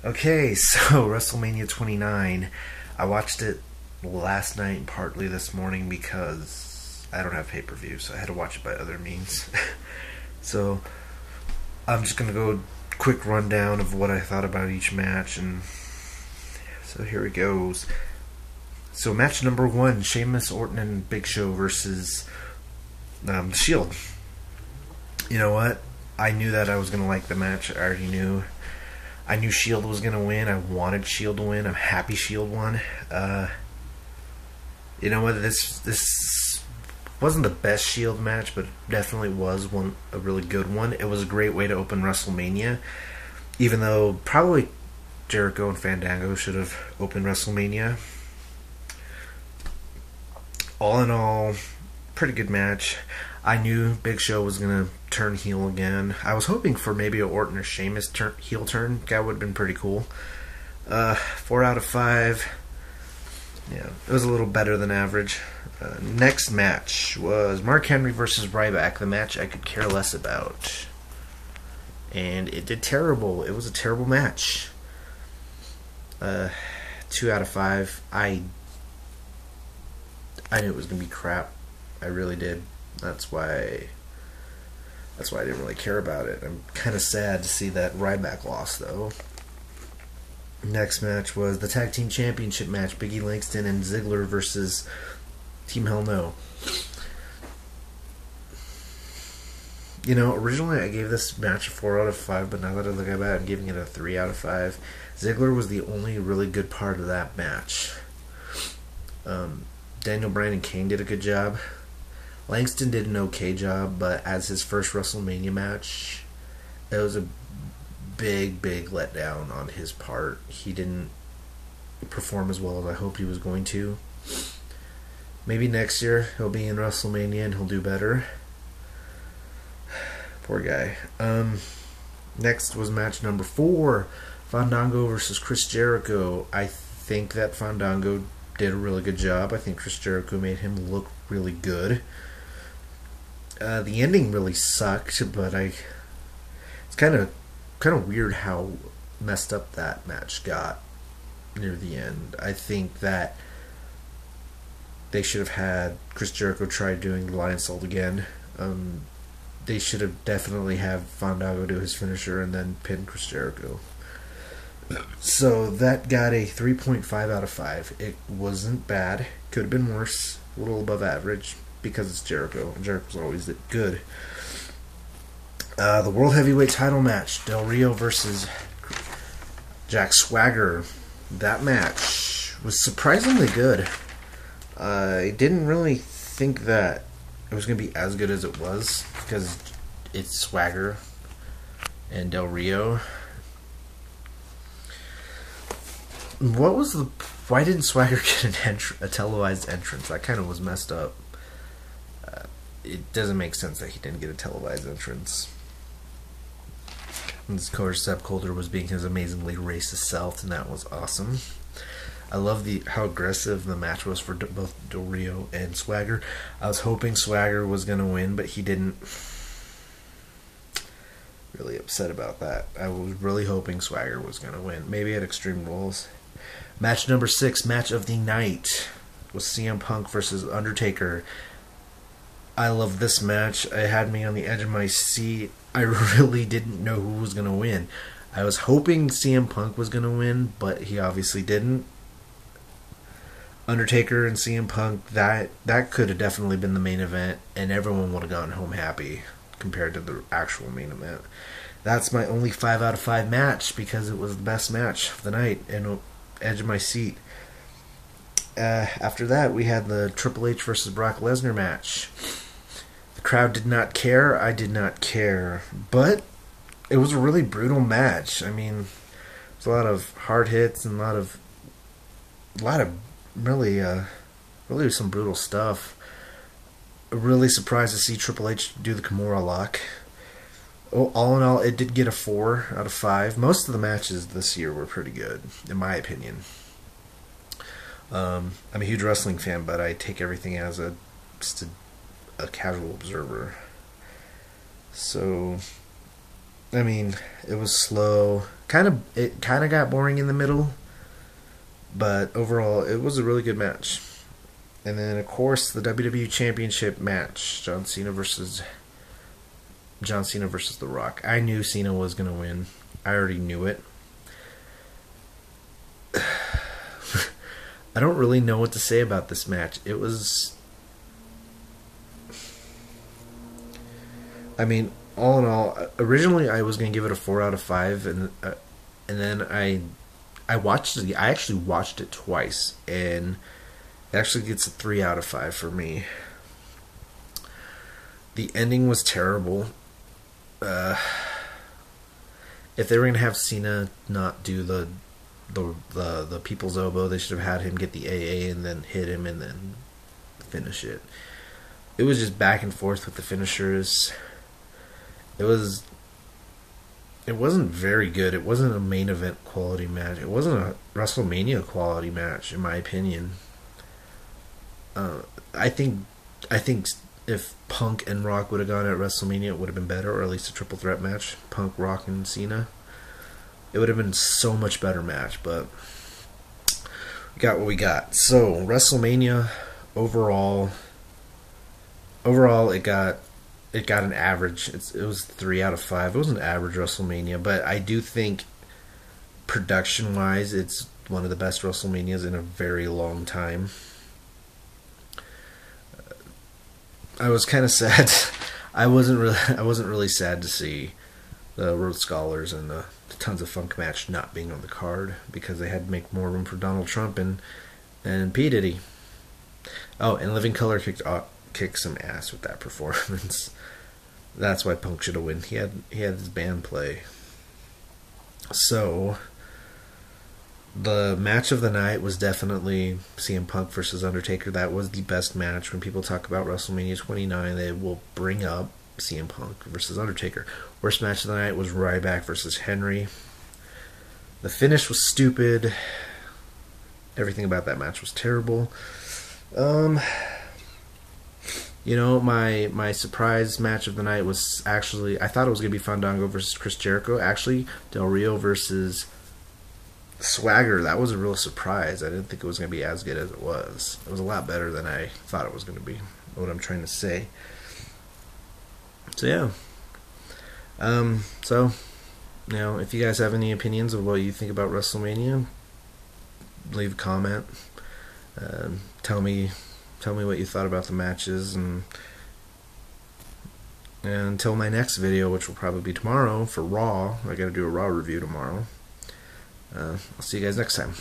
Okay, so WrestleMania 29. I watched it last night and partly this morning because I don't have pay-per-view, so I had to watch it by other means. So I'm just gonna go quick rundown of what I thought about each match, and so here it goes. So match number one: Sheamus, Orton, and Big Show versus Shield. You know what? I knew that I was gonna like the match. I already knew. I knew Shield was gonna win. I wanted Shield to win. I'm happy Shield won. You know what? This wasn't the best Shield match, but definitely was a really good one. It was a great way to open WrestleMania, even though probably Jericho and Fandango should have opened WrestleMania. All in all, pretty good match. I knew Big Show was going to turn heel again. I was hoping for maybe a Orton or Sheamus heel turn. That would have been pretty cool. 4 out of 5. Yeah, it was a little better than average. Next match was Mark Henry versus Ryback, the match I could care less about. And it did terrible. It was a terrible match. 2 out of 5. I knew it was going to be crap. I really did. That's why I didn't really care about it. I'm kind of sad to see that Ryback lost, though. Next match was the Tag Team Championship match. Biggie Langston and Ziggler versus Team Hell No. You know, originally I gave this match a 4 out of 5, but now that I look at it, I'm giving it a 3 out of 5. Ziggler was the only really good part of that match. Daniel Bryan and Kane did a good job. Langston did an okay job, but as his first WrestleMania match, it was a big letdown on his part. He didn't perform as well as I hoped he was going to. Maybe next year he'll be in WrestleMania and he'll do better. Poor guy. Next was match number 4, Fandango versus Chris Jericho. I think that Fandango did a really good job. I think Chris Jericho made him look really good. The ending really sucked, but it's kind of weird how messed up that match got near the end. I think that they should have had Chris Jericho try doing the Lion Salt again. They should have definitely had Fandango do his finisher and then pin Chris Jericho. So that got a 3.5 out of 5. It wasn't bad. Could have been worse. A little above average because it's Jericho. And Jericho's always good. The World Heavyweight title match. Del Rio versus Jack Swagger. That match was surprisingly good. I didn't really think that it was going to be as good as it was because it's Swagger and Del Rio. Why didn't Swagger get a televised entrance? That kind of was messed up. It doesn't make sense that he didn't get a televised entrance. And of course, Sepp Coulter was being his amazingly racist self, and that was awesome. I love how aggressive the match was for both Del Rio and Swagger. I was hoping Swagger was going to win, but he didn't. Really upset about that. I was really hoping Swagger was going to win. Maybe at Extreme Rules. Match number 6, match of the night, was CM Punk versus Undertaker. I love this match. It had me on the edge of my seat. I really didn't know who was going to win. I was hoping CM Punk was going to win, but he obviously didn't. Undertaker and CM Punk, that could have definitely been the main event, and everyone would have gone home happy compared to the actual main event. That's my only 5 out of 5 match because it was the best match of the night and edge of my seat. After that, we had the Triple H versus Brock Lesnar match. The crowd did not care. I did not care. But it was a really brutal match. I mean, there's a lot of hard hits and a lot of really some brutal stuff. Really surprised to see Triple H do the Kimura lock. All in all, it did get a 4 out of 5. Most of the matches this year were pretty good, in my opinion. I'm a huge wrestling fan, but I take everything as just a casual observer. So, I mean, it was slow, it kind of got boring in the middle, but overall it was a really good match. And then of course the WWE Championship match, John Cena versus The Rock. I knew Cena was gonna win. I already knew it. I don't really know what to say about this match. It was, I mean, all in all, originally I was gonna give it a 4 out of 5, and then I watched it. I actually watched it twice, and it actually gets a 3 out of 5 for me. The ending was terrible. If they were gonna have Cena not do the people's elbow, they should have had him get the AA and then hit him and then finish it. It was just back and forth with the finishers. It wasn't very good. It wasn't a main event quality match. It wasn't a WrestleMania quality match, in my opinion. I think if Punk and Rock would have gone at WrestleMania, it would have been better, or at least a triple threat match, Punk, Rock, and Cena. It would have been so much better match, but we got what we got. So WrestleMania overall it got an average. It was 3 out of 5. It was an average WrestleMania, but I do think production wise, it's one of the best WrestleManias in a very long time. I was kind of sad. I wasn't really sad to see the Road Scholars and the Tons of Funk match not being on the card, because they had to make more room for Donald Trump and P. Diddy. Oh, and Living Colour kicked some ass with that performance. That's why Punk should have won. He had his band play. So the match of the night was definitely CM Punk versus Undertaker. That was the best match. When people talk about WrestleMania 29, they will bring up CM Punk versus Undertaker. Worst match of the night was Ryback versus Henry. The finish was stupid. Everything about that match was terrible. My surprise match of the night was actually, I thought it was going to be Fandango versus Chris Jericho. Actually, Del Rio versus Swagger. That was a real surprise. I didn't think it was going to be as good as it was. It was a lot better than I thought it was going to be. What I'm trying to say. So yeah. If you guys have any opinions of what you think about WrestleMania, leave a comment. Tell me what you thought about the matches, and until my next video, which will probably be tomorrow for Raw. I got to do a Raw review tomorrow. I'll see you guys next time.